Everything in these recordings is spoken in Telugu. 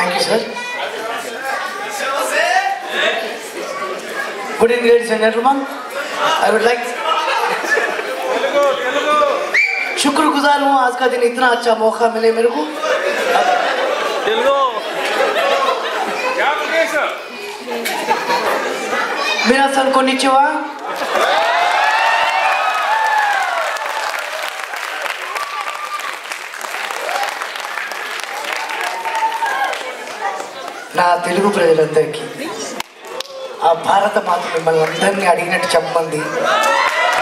Thank you, sir. Good evening, ladies and gentlemen. I would like शुक्रगुजार हूँ आज का दिन इतना अच्छा मौका मिले मेरे को. मेरा सन कोनिचिवा. నా తెలుగు ప్రజలందరికీ ఆ భారత మాత మిమ్మల్ని అందరినీ అడిగినట్టు చెప్పండి.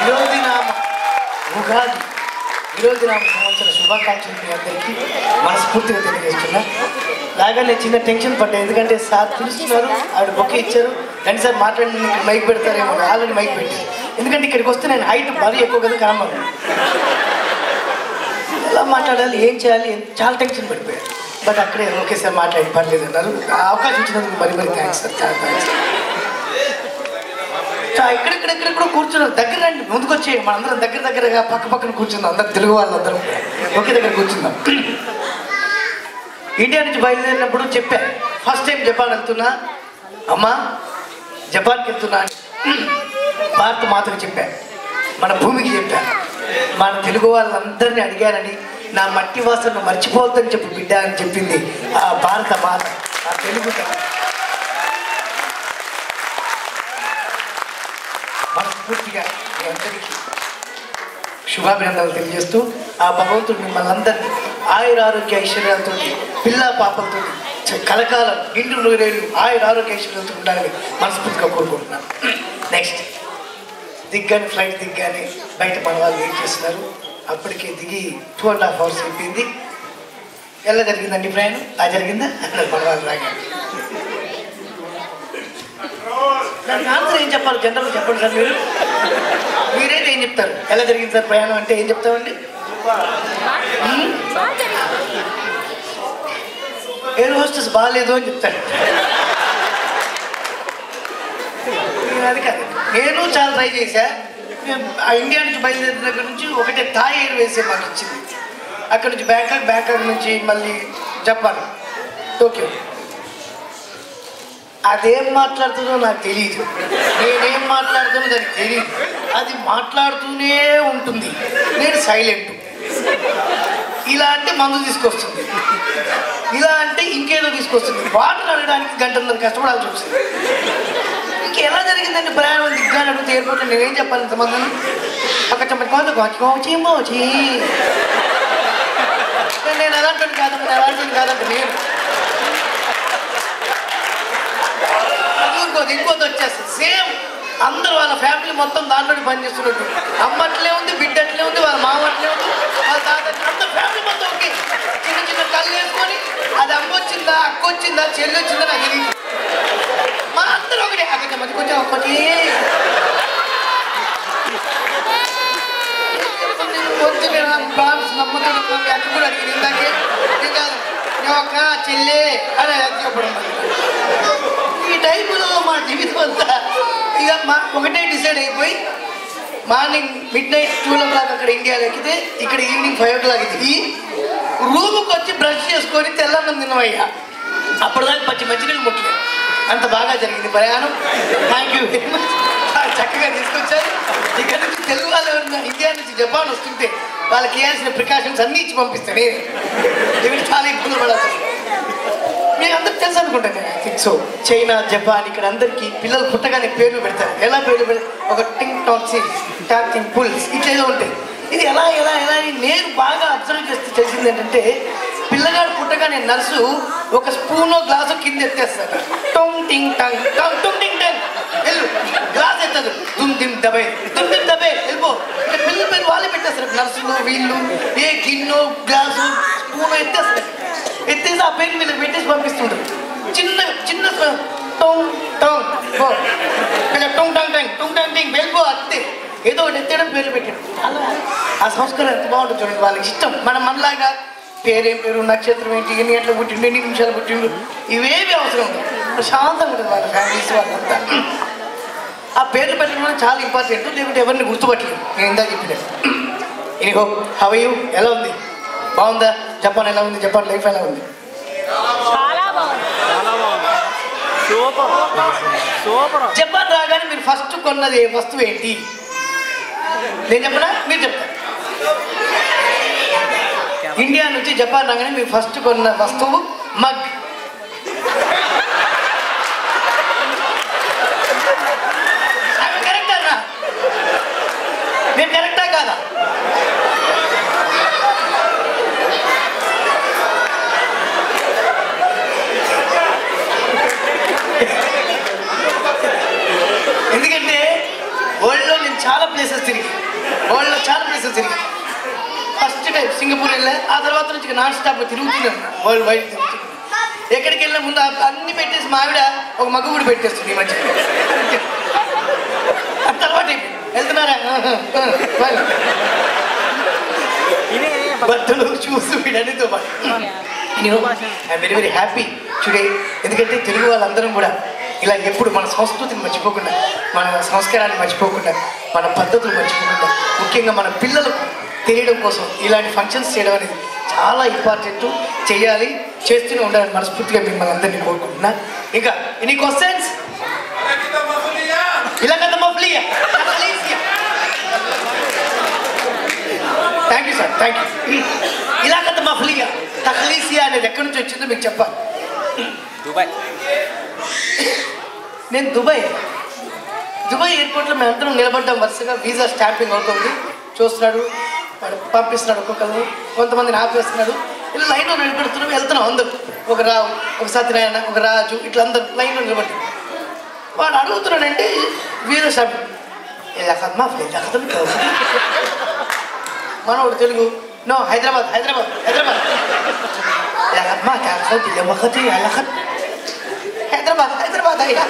ఈరోజు నా ఉగాది, ఈరోజు నా సంవత్సర శుభాకాంక్షలు మీ అందరికీ మనస్ఫూర్తిగా తెలియజేస్తున్నా. లాగా నేను చిన్న టెన్షన్ పడ్డా, ఎందుకంటే సార్ పిలుస్తున్నారు, ఆవిడ బొకే ఇచ్చారు, రండి సార్ మాట్లాడి మైక్ పెడతారేమో. ఆల్రెడీ మైక్ పెట్టారు, ఎందుకంటే ఇక్కడికి వస్తే నేను హైట్ మరీ ఎక్కువ కదా కనబడు, ఎలా మాట్లాడాలి ఏం చేయాలి చాలా టెన్షన్ పడిపోయారు. బట్ అక్కడే ఓకే సార్ మాట్లాడి పర్లేదు అన్నారు. ఆ అవకాశం ఇచ్చినందుకు మరి థ్యాంక్స్ సార్, చాలా థ్యాంక్స్. ఎక్కడెక్కడెక్కడ కూర్చున్నాం, దగ్గర రండి, ముందుకు వచ్చి మనందరం దగ్గరగా పక్క పక్కన కూర్చుందాం. అందరం తెలుగు వాళ్ళందరం ఒకే దగ్గర కూర్చుందాం. ఇండియా నుంచి బయలుదేరినప్పుడు చెప్పా, ఫస్ట్ టైం జపాన్ వెళ్తున్నా అమ్మా, జపాన్కి వెళ్తున్నా అని భారత మాతకు చెప్పా, మన భూమికి చెప్పా, మన తెలుగు వాళ్ళందరినీ అడిగానని, నా మట్టి వాసనను మర్చిపోవద్దని చెప్పి బిడ్డ అని చెప్పింది ఆ భారత మాత, ఆ తెలుగు. మనస్ఫూర్తిగా మీ అందరికీ శుభాభినందనలు తెలియజేస్తూ ఆ భగవంతుడు మిమ్మల్ని అందరినీ ఆయుర ఆరోగ్య ఐశ్వర్యాలతో, పిల్ల పాపలతో కలకాలం నిండు నూరేళ్ళు ఆయుర ఆరోగ్య ఐశ్వర్యాలతో ఉండాలని మనస్ఫూర్తిగా కోరుకుంటున్నాను. నెక్స్ట్ దిగ్గానే ఫ్లైట్ దిగ్గానే బయట మన వాళ్ళు వెయిట్ చేస్తున్నారు. అప్పటికే దిగి 2.5 hours అయిపోయింది. ఎలా జరిగిందండి ప్రయాణం? బాగా జరిగిందా? మన వాళ్ళు రాగా దానికి ఆన్సర్ ఏం చెప్పాలి? జనరల్గా చెప్పండి సార్. మీరైతే ఏం చెప్తారు? ఎలా జరిగింది సార్ ప్రయాణం అంటే ఏం చెప్తామండి? ఎయిర్ హోస్టెస్ బాగాలేదు అని చెప్తాడు. అది కాదు, నేను చాలా ట్రై చేశా. ఆ ఇండియా నుంచి బయలుదేరిన దగ్గర నుంచి ఒకటే థాయ్ ఎయిర్వేస్ మాకు ఇచ్చింది. అక్కడ నుంచి బ్యాంకాక్ నుంచి మళ్ళీ జపాన్, టోక్యో. అదేం మాట్లాడుతుందో నాకు తెలియదు, నేనేం మాట్లాడుతున్నా దానికి తెలియదు. అది మాట్లాడుతూనే ఉంటుంది, నేను సైలెంట్. ఇలా అంటే మందు తీసుకొస్తుంది, ఇలా అంటే ఇంకేదో తీసుకొస్తుంది. వాటర్ అనడానికి గంటన్నర కష్టపడాల్సి వస్తుంది. ఇంకెలా జరిగిందండి ప్రయాణం? దిగ్గాని అడుగుతే ఎయిర్పోర్ట్లో నేనేం చెప్పాలి? ఇంతమంది అక్కడ చెప్పి నేను అలాంటి కాదండి, అలాంటిది కాదండి. నేను ఇంకోటి వచ్చేస్తుంది సేమ్. అందరూ వాళ్ళ ఫ్యామిలీ మొత్తం దాంట్లో పనిచేస్తున్నట్టు. అమ్మట్లే ఉంది, బిడ్డట్లే ఉంది, వాళ్ళ మామట్లే ఉంది, వాళ్ళ తాత, అందరూ ఫ్యామిలీ మొత్తం ఓకే. చిన్న చిన్న కళ్ళు వేసుకొని అది అమ్మ వచ్చిందా, అక్క వచ్చిందా, చెల్లి వచ్చిందా నాకు తెలియదు. మా అందరూ ఒకటే. అక్కడ మధ్య కొంచెం ఒకటి నమ్మకం అక్క కూడా అడిగింది ఇందాకే. కాదు ఒక చెల్లె అని అది చెప్పడం. ఈ టైపులో మా జీవితం అంతా ఇక ఒకటే డిసైడ్ అయిపోయి మార్నింగ్ midnight 2 o'clock అక్కడ ఇండియాలో ఎక్కితే ఇక్కడ ఈవినింగ్ 5 o'clock దిగి రూమ్కి వచ్చి బ్రష్ చేసుకొని తెల్లన్నం తిన్నవయ్యా. అప్పటిదాకా మంచినీళ్ళు ముట్టలేదు. అంత బాగా జరిగింది ప్రయాణం. Thank you very much. చక్కగా తీసుకొచ్చారు. ఇక్కడ నుంచి తెలుగు వాళ్ళు ఎవరైనా ఇండియా నుంచి జపాన్ వస్తుంటే వాళ్ళకి వేయాల్సిన ప్రికాషన్స్ అన్నీ ఇచ్చి పంపిస్తాను. నేను చాలా ఇబ్బందులు పడాల్సి. మీకు అందరికి తెలుసు అనుకుంటాను. I think so. China, Japan ఇక్కడ అందరికీ పిల్లలు పుట్టగానే పేర్లు పెడతారు. ఎలా పేర్లు పెడతారు? ఒక టింగ్ టాక్ సీన్స్, టాకింగ్ పుల్స్ ఇట్లా ఉంటాయి. ఇది ఎలా నేను బాగా అబ్జర్వ్ చేసింది ఏంటంటే, పిల్లగాడు పుట్టగానే నర్సు ఒక స్పూనో గ్లాసు కింద ఎత్తేస్తాడు. టొంగ్ టింగ్ టంగ్ టంగ్ టొంగ్ టింగ్ టంగ్ వెళ్ళు గ్లాస్ ఎత్తదు. దుమ్ దబే వెళ్ళిపో. అంటే పిల్లల పేరు వాళ్ళే పెట్టేస్తారు. నర్సులు వీళ్ళు ఏ గిన్నో గ్లాసు స్పూనో ఎత్తేస్తారు. ఎత్తేసి ఆ పేరు వీళ్ళకి పెట్టేసి పంపిస్తుంటారు. చిన్న టొంగ్ టంగ్ టొంగ్ టంగ్ టంగ్ టొంగ్ టంగ్ టింగ్ వెళ్ళిపో అంతే. ఏదో ఒకటి ఎత్తేయడం పేరు పెట్టాడు. అలా ఆ సంస్కారం ఎంత బాగుంటుంది చూడండి. వాళ్ళకి ఇష్టం. మనలాగా పేరేం పేరు, నక్షత్రం ఏంటి, ఎన్ని గంటలు పుట్టిండు, ఎన్ని నిమిషాలు పుట్టిండు, ఇవేవి అవసరం లేదు. ప్రశాంతంగా ఉంటుంది వాళ్ళ ఫ్యామిలీస్ వాళ్ళంతా. ఆ పేర్లు పెట్టడం చాలా ఇంపార్టెంట్. లేకుంటే ఎవరిని గుర్తుపట్టలేదు. నేను ఇందాక చెప్పినట్టు. ఎనీహో, హౌ ఎలా ఉంది? బాగుందా? జపాన్ ఎలా ఉంది? జపాన్ లైఫ్ ఎలా ఉంది? చాలా బాగుంది. జపాన్ రాగానే మీరు ఫస్ట్ కొన్నది వస్తువు ఏంటి? నేను చెప్పనా మీరు చెప్తారు. ఇండియా నుంచి జపాన్ రాగానే మీరు ఫస్ట్ కొన్న వస్తువు మగ్. కరెక్టా అన్నా? నేను కరెక్టా కాదా? ఎందుకంటే వరల్డ్లో నేను చాలా ప్లేసెస్ తిరిగి ఫస్ట్ టైం సింగపూర్ వెళ్ళా. ఆ తర్వాత నుంచి నాన్ స్టాప్ తిరుగుతున్నాను వరల్డ్ వైడ్. ఎక్కడికి వెళ్ళిన ముందు అన్ని పెట్టేసి మా ఆవిడ ఒక మగ్గు కూడా పెట్టేస్తుంది ఈ మధ్య. ఆ తర్వాత వెళ్తున్నారా బట్టలు చూస్తూ వీడనితో పాటు I'm very very happy today. ఎందుకంటే తెలుగు వాళ్ళందరం కూడా ఇలా ఎప్పుడు మన సంస్కృతిని మర్చిపోకుండా, మన సంస్కారాన్ని మర్చిపోకుండా, మన పద్ధతులు మర్చిపోకుండా, ముఖ్యంగా మన పిల్లలకు తెలియడం కోసం ఇలాంటి ఫంక్షన్స్ చేయడం అనేది చాలా ఇంపార్టెంట్. చేయాలి, చేస్తూనే ఉండాలని మనస్ఫూర్తిగా మిమ్మల్ని అందరినీ కోరుకుంటున్నా. ఇంకా ఎనీ క్వశ్చన్స్? ఇలా కదా మఫ్లియా. Thank you sir, thank you. ఇలా కదా మఫ్లియా తఖ్లీసియా అనేది ఎక్కడి నుంచి వచ్చిందో మీకు చెప్పాలి. దుబాయ్. నేను దుబాయ్ ఎయిర్పోర్ట్లో మేము అందరం నిలబడ్డాం. వరుసగా వీసా స్టాంపింగ్ అవుతుంది. చూస్తున్నాడు, పంపిస్తున్నాడు ఒక్కొక్కరు, కొంతమందిని ఆపేస్తున్నాడు. ఇలా లైన్లో నిలబెడుతున్నాం, వెళ్తున్నాం అందరూ. ఒక రావు, ఒక సత్యనారాయణ, ఒక రాజు, ఇట్లా అందరూ లైన్లో నిలబడ్డాం. వాడు అడుగుతున్నాడంటే వీసా స్టాంపింగ్. ఇలా కదమ్మా ఇలా కదమ్మా. మనోడు తెలుగు, నో హైదరాబాద్ ఇలా కదమ్మా హైదరాబాద్ అయ్యా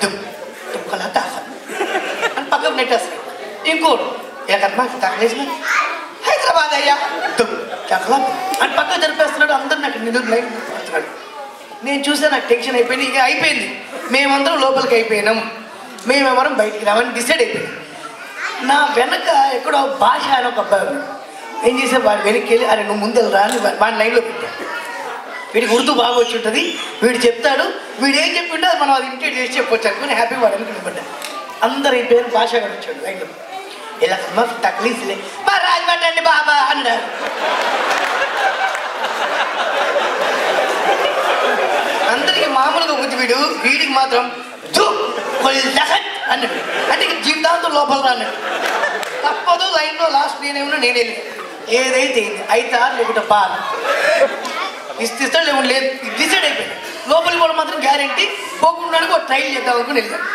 దుఃఖలా తాకదు అని పక్కకు నెట్టేస్తాడు. ఇంకోడు ఎక్కడమ్మా తగలేసిన హైదరాబాద్ అయ్యా దుఃఖలా అని పక్కకు జరిపేస్తున్నాడు. అందరిని అక్కడ నిలబడుతున్నాడు. నేను చూసా, నాకు టెన్షన్ అయిపోయింది. ఇక అయిపోయింది, మేమందరం లోపలికి అయిపోయినాం, మేమెవరం బయటికి రావని డిసైడ్ అయిపోయింది. నా వెనక ఎక్కడో భాష అని ఒక అబ్బాయి ఏం చేసా, వాడు వెనక్కి వెళ్ళి అరే నువ్వు ముందు రా అని వాడి లైన్లో పెట్టాడు. వీడికి ఉర్దూ బాగా వచ్చి ఉంటుంది, వీడు చెప్తాడు, వీడు ఏం చెప్పింటే అది మనం అది ఇమిటేట్ చేసి చెప్పొచ్చు అనుకుని హ్యాపీ వాడు అనుకుని అందరు ఈ పేరు భాష కూడా వచ్చాడు లైన్లో. ఇలా తక్లీఫ్లే మా రాజమండ్రి బాబా అన్నాడు. అందరికి మామూలుగా వచ్చి వీడికి మాత్రం అన్నాడు. అంటే జీవితాంతం లోపల అన్నాడు. తప్పదు, లైన్లో లాస్ట్ నేనేమన్నా నేనే ఏదైతే అయితే లేకుంటే పాలు ఇస్తాడు లేకుండా లేదు డిసైడ్ అయిపోయింది. లోపలికి కూడా మాత్రం గ్యారంటీ పోకుండా ఒక ట్రైల్ చేద్దాం అనుకుని వెళ్ళాను.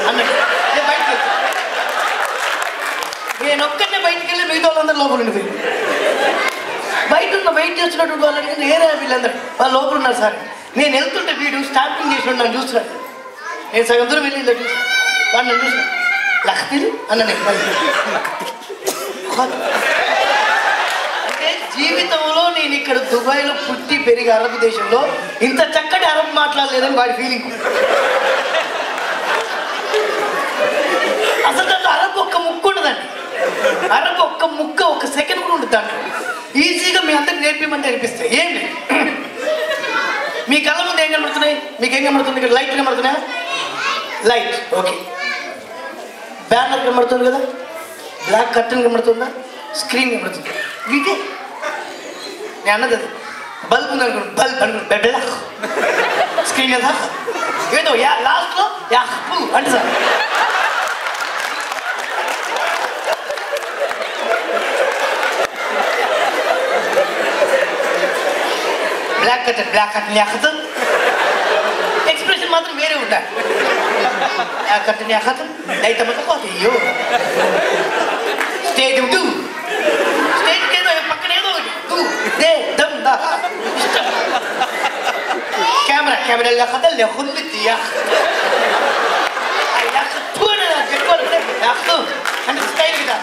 అన్నాడు నేను ఒక్కనే బయటికి వెళ్ళి మిగతా వాళ్ళందరూ లోపల ఉండిపోయింది. బయట ఉన్న వెయిట్ చేస్తున్నటువంటి వాళ్ళని నేనే వీళ్ళందరూ వాళ్ళు లోపల ఉన్నారు సార్. నేను వెళ్తుంటే వీడు స్టాంపింగ్ చేసి నన్ను చూస్తున్నాడు. నేను సగం దూరం వెళ్ళి ఇలా చూసాను, వాడు నన్ను చూసినాడు. లక్ష్మీలు అన్న నేను అంటే జీవితంలో నేను ఇక్కడ దుబాయ్లో పుట్టి పెరిగి అరబ్ దేశంలో ఇంత చక్కటి అరబ్ మాట్లాడలేదని వాడి ఫీలింగ్. అసలు దాంట్లో అరబ్ ఒక్క ముక్క ఉండదండి. అరబ్ ఒక్క ముక్క ఒక సెకండ్ కూడా ఉంటుంది దాంట్లో. ఈజీగా మీ అందరికి నేర్పిమని నేర్పిస్తాయి. ఏంటి మీ కళ్ళ ముందు ఏం కనబడుతున్నాయి? మీకు ఏం కనబడుతుంది? ఇక్కడ లైట్ కనబడుతున్నాయా? Light okay. బ్యానర్ కనబడుతుంది కదా, బ్లాక్ కర్టన్ కనబడుతుందా, స్క్రీన్ కనబడుతుంది. వీటే నేను అన్నది అది. బల్బ్ ఉంది అనుకోండి, బల్బ్ అనుకోండి, స్క్రీన్ కదా ఏదో లాస్ట్లో అంటే సార్ బ్లాక్ కర్టన్ యాకతం ఎక్స్ప్రెషన్ మాత్రం వేరే ఉంటాయి. కర్టన్ యాకతం లైట్ అమ్మతో అయ్యో స్టేజ్ ఏదో పక్కన ఏదో ఒకటి ఇష్టం. కెమెరా యాకతం లేకుంది అంటే స్టైల్ కదా.